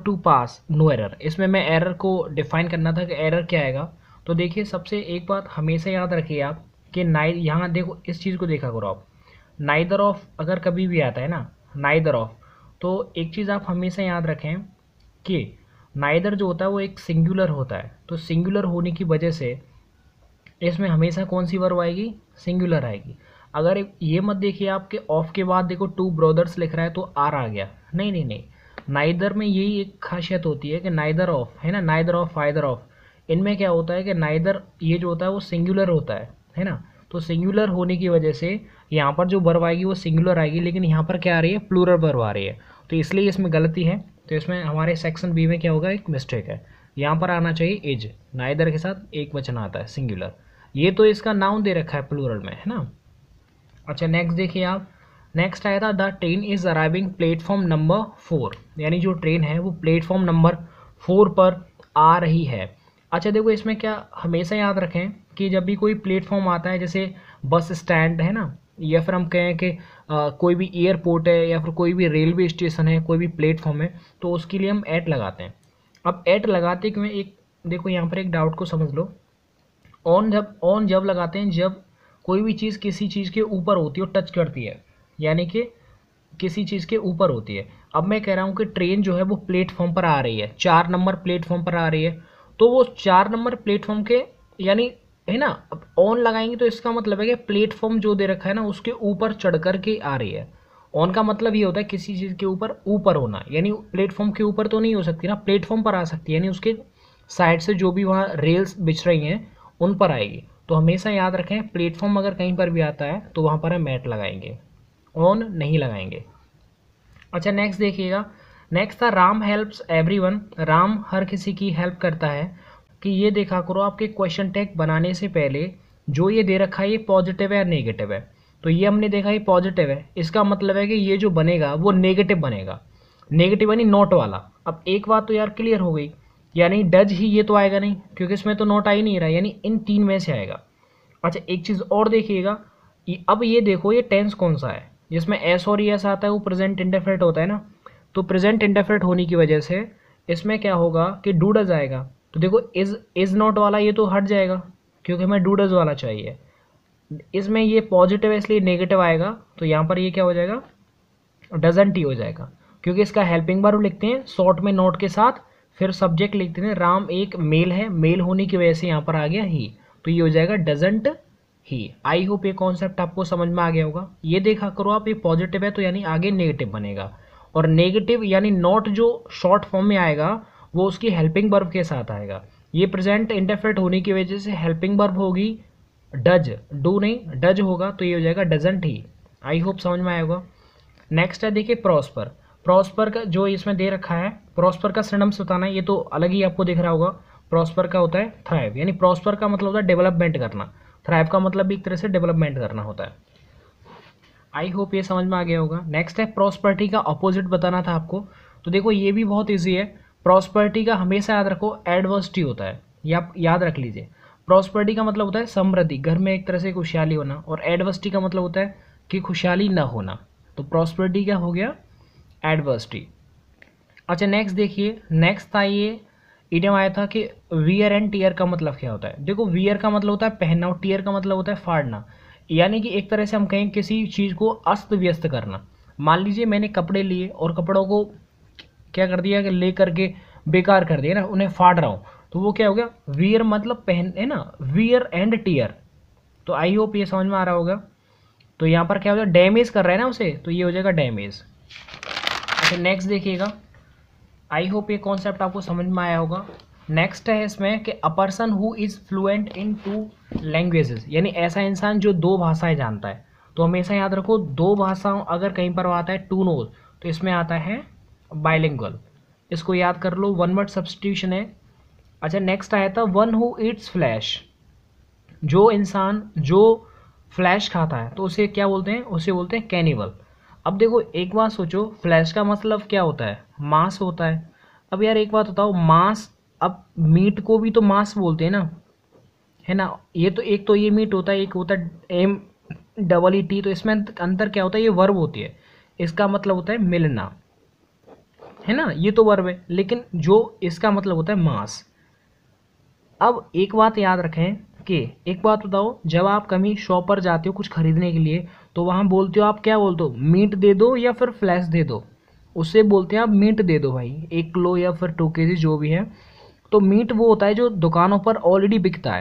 To pass no error. इसमें मैं error को डिफाइन करना था कि एरर क्या आएगा। तो देखिए सबसे एक बात हमेशा याद रखिए आप कि नाइ यहाँ देखो इस चीज़ को देखा करो आप, नाइदर ऑफ अगर कभी भी आता है ना, नाइदर ऑफ, तो एक चीज़ आप हमेशा याद रखें कि नाइदर जो होता है वो एक सिंगुलर होता है। तो सिंगुलर होने की वजह से इसमें हमेशा कौन सी वर्ब आएगी, सिंगुलर आएगी। अगर ये मत देखिए आपके ऑफ के बाद देखो टू ब्रदर्स लिख रहा है तो आर आ गया, नहीं नहीं नहीं, नाइदर में यही एक खासियत होती है कि नाइदर ऑफ है ना, नाइदर ऑफ फाइदर ऑफ, इनमें क्या होता है कि नाइदर ये जो होता है वो सिंगुलर होता है ना। तो सिंगुलर होने की वजह से यहाँ पर जो वर्ब आएगी वो सिंगुलर आएगी, लेकिन यहाँ पर क्या आ रही है, प्लूरल वर्ब आ रही है, तो इसलिए इसमें गलती है। तो इसमें हमारे सेक्शन बी में क्या होगा, एक मिस्टेक है, यहाँ पर आना चाहिए इज, नाइदर के साथ एक वचन आता है सिंगुलर। ये तो इसका नाउन दे रखा है प्लूरल में, है ना। अच्छा नेक्स्ट देखिए आप, नेक्स्ट आया था the train is arriving platform number 4, यानी जो ट्रेन है वो प्लेटफॉर्म नंबर 4 पर आ रही है। अच्छा देखो इसमें क्या हमेशा याद रखें कि जब भी कोई प्लेटफॉर्म आता है, जैसे बस स्टैंड है ना, या फिर हम कहें कि कोई भी एयरपोर्ट है या फिर कोई भी रेलवे स्टेशन है, कोई भी प्लेटफॉर्म है, तो उसके लिए हम एट लगाते हैं। अब एट लगाते क्यों, एक देखो यहाँ पर एक डाउट को समझ लो। ऑन जब लगाते हैं जब कोई भी चीज़ किसी चीज़ के ऊपर होती है और टच करती है, यानी कि किसी चीज़ के ऊपर होती है। अब मैं कह रहा हूँ कि ट्रेन जो है वो प्लेटफॉर्म पर आ रही है, 4 नंबर प्लेटफॉर्म पर आ रही है, तो वो 4 नंबर प्लेटफॉर्म के यानी है ना, अब ऑन लगाएंगे तो इसका मतलब है कि प्लेटफॉर्म जो दे रखा है ना उसके ऊपर चढ़ कर के आ रही है। ऑन का मतलब ये होता है किसी चीज़ के ऊपर ऊपर होना, यानी प्लेटफॉर्म के ऊपर तो नहीं हो सकती ना, प्लेटफॉर्म पर आ सकती है, यानी उसके साइड से जो भी वहाँ रेल्स बिछ रही हैं उन पर आएगी। तो हमेशा याद रखें प्लेटफॉर्म अगर कहीं पर भी आता है तो वहाँ पर हम मैट लगाएंगे, ऑन नहीं लगाएंगे। अच्छा नेक्स्ट देखिएगा, नेक्स्ट था राम हेल्प्स एवरीवन, राम हर किसी की हेल्प करता है। कि ये देखा करो आपके क्वेश्चन टैग बनाने से पहले जो ये दे रखा है ये पॉजिटिव है या नेगेटिव है। तो ये हमने देखा ये पॉजिटिव है, इसका मतलब है कि ये जो बनेगा वो नेगेटिव बनेगा, नेगेटिव यानी नॉट वाला। अब एक बात तो यार क्लियर हो गई, यानी डज ही ये तो आएगा नहीं क्योंकि इसमें तो नॉट आ ही नहीं रहा, यानी इन 3 में से आएगा। अच्छा एक चीज़ और देखिएगा, अब ये देखो ये टेंस कौन सा है, जिसमें एस और एस आता है वो प्रेजेंट इंडेफिनिट होता है ना। तो प्रेजेंट इंडेफिनिट होने की वजह से इसमें क्या होगा कि डू डज आएगा। तो देखो इज नॉट वाला ये तो हट जाएगा क्योंकि हमें डू डज वाला चाहिए। इसमें ये पॉजिटिव है इसलिए नेगेटिव आएगा, तो यहाँ पर ये क्या हो जाएगा, डजंट ही हो जाएगा, क्योंकि इसका हेल्पिंग वर्ब लिखते हैं शॉर्ट में नोट के साथ, फिर सब्जेक्ट लिखते हैं, राम एक मेल है, मेल होने की वजह से यहाँ पर आ गया ही, तो ये हो जाएगा डजंट ही। आई होप ये कॉन्सेप्ट आपको समझ में आ गया होगा। ये देखा करो आप, ये पॉजिटिव है तो यानी आगे नेगेटिव बनेगा, और नेगेटिव यानी नॉट जो शॉर्ट फॉर्म में आएगा वो उसकी हेल्पिंग वर्ब के साथ आएगा। ये प्रेजेंट इंडेफिनिट होने की वजह से हेल्पिंग वर्ब होगी डज, डू नहीं डज होगा, तो ये हो जाएगा डजंट ही। आई होप समझ में आएगा। नेक्स्ट है देखिए प्रॉस्पर, प्रॉस्पर का जो इसमें दे रखा है, प्रॉस्पर का सिनोनिम्स बताना है, ये तो अलग ही आपको दिख रहा होगा। प्रॉस्पर का होता है थ्राइव, यानी प्रॉस्पर का मतलब होता है डेवलपमेंट करना, थ्राइव का मतलब भी एक तरह से डेवलपमेंट करना होता है। आई होप ये समझ में आ गया होगा। नेक्स्ट है प्रॉस्पर्टी का अपोजिट बताना था आपको, तो देखो ये भी बहुत ईजी है। प्रॉस्पर्टी का हमेशा याद रखो एडवर्सिटी होता है, ये आप याद रख लीजिए। प्रॉस्पर्टी का मतलब होता है समृद्धि, घर में एक तरह से खुशहाली होना, और एडवर्सिटी का मतलब होता है कि खुशहाली न होना। तो प्रॉस्पेरिटी क्या हो गया, एडवर्सिटी। अच्छा नेक्स्ट देखिए, नेक्स्ट था ये इडियम आया था कि वियर एंड टीयर का मतलब क्या होता है। देखो वियर का मतलब होता है पहनना और टीयर का मतलब होता है फाड़ना, यानी कि एक तरह से हम कहें किसी चीज़ को अस्त व्यस्त करना। मान लीजिए मैंने कपड़े लिए और कपड़ों को क्या कर दिया कि ले करके बेकार कर दिया ना, उन्हें फाड़ रहा हूँ, तो वो क्या हो गया, वियर मतलब पहन है ना, वियर एंड टीयर। तो आई होप ये समझ में आ रहा होगा। तो यहाँ पर क्या हो जाएगा, डैमेज कर रहा है ना उसे, तो ये हो जाएगा डैमेज। अच्छा नेक्स्ट देखिएगा, आई होप ये कॉन्सेप्ट आपको समझ में आया होगा। नेक्स्ट है इसमें कि a person who is fluent in 2 languages, यानी ऐसा इंसान जो 2 भाषाएं जानता है। तो हमेशा याद रखो 2 भाषाओं अगर कहीं पर आता है टू नोज, तो इसमें आता है बाइलिंगुअल, इसको याद कर लो, वन वर्ड सब्सटीट्यूशन है। अच्छा नेक्स्ट आया था वन हु ईट्स फ्लैश, जो इंसान जो फ्लैश खाता है तो उसे क्या बोलते हैं, उसे बोलते हैं कैनिबल। अब देखो एक बात सोचो, फ्लैश का मतलब क्या होता है, मांस होता है। अब यार एक बात बताओ, मांस, अब मीट को भी तो मांस बोलते हैं ना, है ना। ये तो एक तो ये मीट होता है, एक होता है एम डबल ई टी, तो इसमें अंतर क्या होता है, ये वर्ब होती है, इसका मतलब होता है मिलना। है ना, ये तो वर्ब है, लेकिन जो इसका मतलब होता है मास। अब एक बात याद रखें कि एक बात बताओ, जब आप कभी शॉप पर जाते हो कुछ खरीदने के लिए, तो वहाँ बोलते हो, आप क्या बोलते हो, मीट दे दो या फिर फ्लैश दे दो। उससे बोलते हैं आप मीट दे दो भाई, 1 किलो या फिर 2 केजी जो भी है। तो मीट वो होता है जो दुकानों पर ऑलरेडी बिकता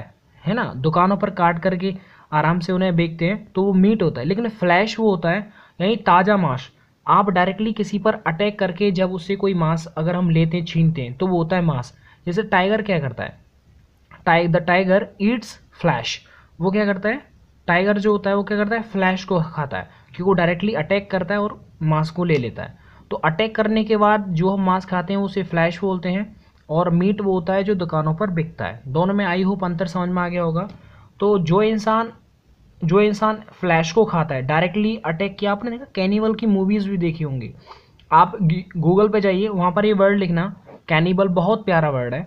है ना, दुकानों पर काट करके आराम से उन्हें बेचते हैं, तो वो मीट होता है। लेकिन फ्लैश वो होता है यानी ताज़ा मांस। आप डायरेक्टली किसी पर अटैक करके जब उससे कोई मांस अगर हम लेते हैं, छीनते हैं, तो वो होता है मांस। जैसे टाइगर क्या करता है, द टाइगर ईट्स फ्लैश। वो क्या करता है, टाइगर जो होता है वो क्या करता है, फ्लैश को खाता है, क्योंकि वो डायरेक्टली अटैक करता है और मांस को ले लेता है। तो अटैक करने के बाद जो हम मांस खाते हैं उसे फ्लैश बोलते हैं, और मीट वो होता है जो दुकानों पर बिकता है। दोनों में आई होप अंतर समझ में आ गया होगा। तो जो इंसान फ्लैश को खाता है, डायरेक्टली अटैक किया, आपने देखा कैनिबल की मूवीज़ भी देखी होंगी। आप गूगल पे जाइए, वहाँ पर ये वर्ड लिखना, कैनिबल, बहुत प्यारा वर्ड है।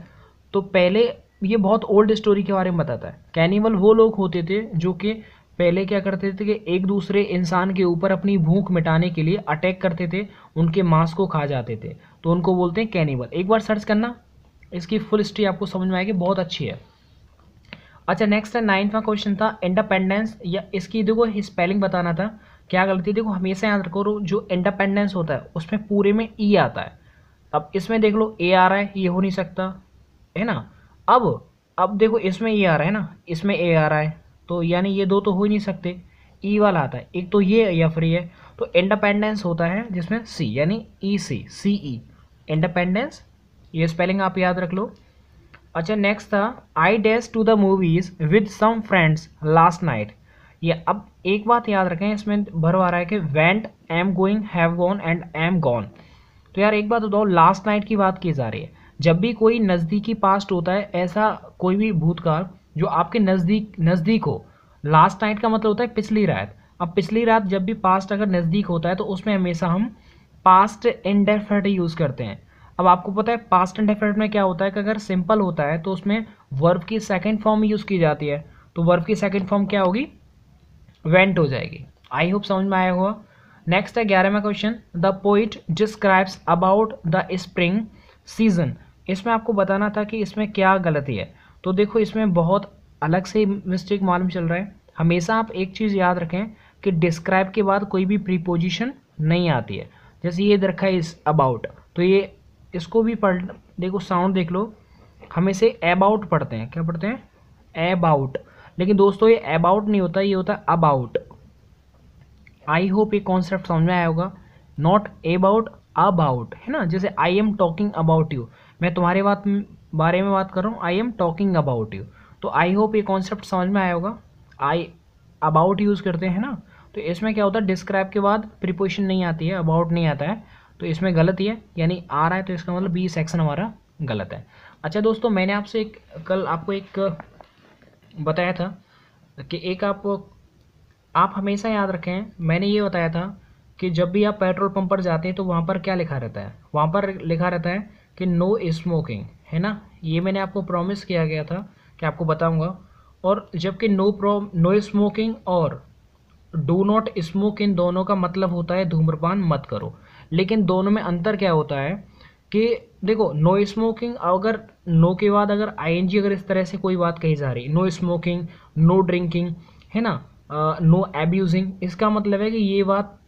तो पहले ये बहुत ओल्ड स्टोरी के बारे में बताता है। कैनिबल वो लोग होते थे जो कि पहले क्या करते थे कि एक दूसरे इंसान के ऊपर अपनी भूख मिटाने के लिए अटैक करते थे, उनके मांस को खा जाते थे, तो उनको बोलते हैं कैनिबल। एक बार सर्च करना, इसकी फुल हिस्ट्री आपको समझ में आएगी, बहुत अच्छी है। अच्छा, नेक्स्ट है 9वां क्वेश्चन था इंडिपेंडेंस, या इसकी देखो स्पेलिंग बताना था। क्या गलती, देखो हमेशा याद रखो, जो इंडिपेंडेंस होता है उसमें पूरे में ई आता है। अब इसमें देख लो ए आ रहा है, ये हो नहीं सकता, है ना। अब अब देखो इसमें ये आ रहा है ना, इसमें ए आ रहा है, तो यानी ये दो तो हो ही नहीं सकते, ई वाला आता है, एक तो ये या फिर ये। तो इंडिपेंडेंस होता है जिसमें सी, यानी ई सी, सी ई, इंडिपेंडेंस। ये स्पेलिंग आप याद रख लो। अच्छा, नेक्स्ट था I dash to the movies with some friends last night. ये अब एक बात याद रखें, इसमें भर आ रहा है कि went, am going, have gone and am gone. तो यार एक बात बताओ, लास्ट नाइट की बात की जा रही है। जब भी कोई नज़दीकी पास्ट होता है, ऐसा कोई भी भूतकाल जो आपके नज़दीक नज़दीक हो, लास्ट नाइट का मतलब होता है पिछली रात। अब पिछली रात जब भी पास्ट अगर नज़दीक होता है तो उसमें हमेशा हम पास्ट इंडेफिनिट यूज़ करते हैं। अब आपको पता है पास्ट इंडेफिनिट में क्या होता है कि अगर सिंपल होता है तो उसमें वर्ब की सेकंड फॉर्म यूज़ की जाती है। तो वर्ब की सेकंड फॉर्म क्या होगी, वेंट हो जाएगी। आई होप समझ में आया होगा। नेक्स्ट है 11वां question, the poet describes about the spring season. इसमें आपको बताना था कि इसमें क्या गलती है। तो देखो इसमें बहुत अलग से मिस्टेक मालूम चल रहा है। हमेशा आप एक चीज़ याद रखें कि डिस्क्राइब के बाद कोई भी प्रीपोजिशन नहीं आती है। जैसे ये इधर रखा है इस अबाउट, तो ये इसको भी पढ़, देखो साउंड देख लो, हम इसे अबाउट पढ़ते हैं, क्या पढ़ते हैं, अबाउट। लेकिन दोस्तों ये अबाउट नहीं होता, ये होता है अबाउट। आई होप ये कॉन्सेप्ट समझ में आया होगा। नॉट अबाउट, अबाउट, है ना। जैसे I am talking about you, मैं तुम्हारे बारे में बात कर रहा हूँ, I am talking about you. तो आई होप ये कॉन्सेप्ट समझ में आया होगा। आई अबाउट यूज़ करते हैं ना, तो इसमें क्या होता है, डिस्क्राइब के बाद प्रीपोजिशन नहीं आती है, अबाउट नहीं आता है, तो इसमें गलत ही है, यानी आ रहा है तो इसका मतलब बी सेक्शन हमारा गलत है। अच्छा दोस्तों, मैंने आपसे कल आपको एक बताया था कि एक आप हमेशा याद रखें, मैंने ये बताया था कि जब भी आप पेट्रोल पंप पर जाते हैं तो वहाँ पर क्या लिखा रहता है, वहाँ पर लिखा रहता है कि नो स्मोकिंग, है ना। ये मैंने आपको प्रॉमिस किया गया था कि आपको बताऊंगा। और जबकि नो स्मोकिंग और डू नॉट स्मोक, इन दोनों का मतलब होता है धूम्रपान मत करो। लेकिन दोनों में अंतर क्या होता है कि देखो, नो स्मोकिंग, अगर नो के बाद अगर आईएनजी अगर इस तरह से कोई बात कही जा रही, नो स्मोकिंग, नो ड्रिंकिंग, है ना, नो एब्यूजिंग, इसका मतलब है कि ये बात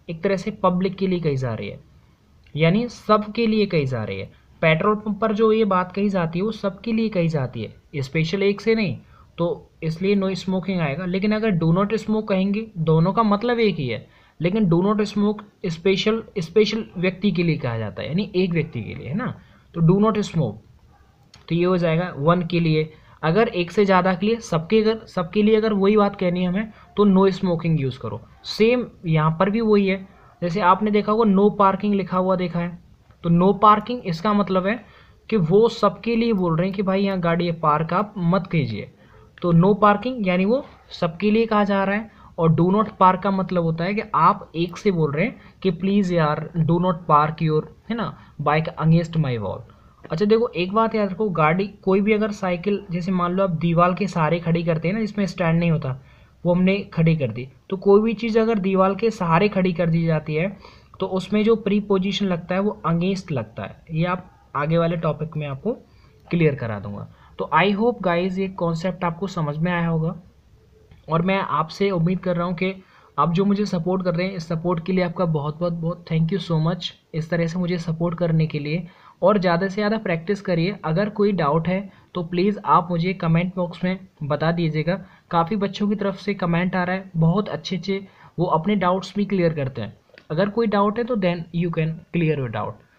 एक तरह से पब्लिक के लिए कही जा रही है, यानी सबके लिए कही जा रही है। पेट्रोल पंप पर जो ये बात कही जाती है वो सबके लिए कही जाती है, स्पेशल एक से नहीं, तो इसलिए नो स्मोकिंग आएगा। लेकिन अगर डू नॉट स्मोक कहेंगे, दोनों का मतलब एक ही है, लेकिन do not smoke special special व्यक्ति के लिए कहा जाता है, यानी एक व्यक्ति के लिए, है ना। तो डू नॉट स्मोक, तो ये हो जाएगा वन के लिए। अगर एक से ज़्यादा के लिए, सबके लिए अगर वही बात कहनी है हमें, तो नो स्मोकिंग यूज़ करो। सेम यहाँ पर भी वही है। जैसे आपने देखा होगा नो पार्किंग लिखा हुआ देखा है, तो नो पार्किंग इसका मतलब है कि वो सबके लिए बोल रहे हैं कि भाई यहाँ गाड़ी है, पार्क आप मत कीजिए। तो नो पार्किंग यानी वो सबके लिए कहा जा रहा है। और डू नॉट पार्क का मतलब होता है कि आप एक से बोल रहे हैं कि प्लीज़ यार डू नॉट पार्क योर, है ना, बाइक अगेंस्ट माई वॉल। अच्छा देखो एक बात याद रखो, गाड़ी कोई भी अगर साइकिल, जैसे मान लो आप दीवार के सहारे खड़ी करते हैं ना, जिसमें स्टैंड नहीं होता, वो हमने खड़ी कर दी, तो कोई भी चीज़ अगर दीवार के सहारे खड़ी कर दी जाती है तो उसमें जो प्रीपोजिशन लगता है वो अगेंस्ट लगता है। ये आप आगे वाले टॉपिक में आपको क्लियर करा दूंगा। तो आई होप गाइज ये कॉन्सेप्ट आपको समझ में आया होगा, और मैं आपसे उम्मीद कर रहा हूँ कि आप जो मुझे सपोर्ट कर रहे हैं, इस सपोर्ट के लिए आपका बहुत बहुत बहुत थैंक यू सो मच, इस तरह से मुझे सपोर्ट करने के लिए। और ज़्यादा से ज़्यादा प्रैक्टिस करिए। अगर कोई डाउट है तो प्लीज़ आप मुझे कमेंट बॉक्स में बता दीजिएगा। काफ़ी बच्चों की तरफ से कमेंट आ रहा है, बहुत अच्छे अच्छे, वो अपने डाउट्स भी क्लियर करते हैं। अगर कोई डाउट है तो then you can clear your doubt.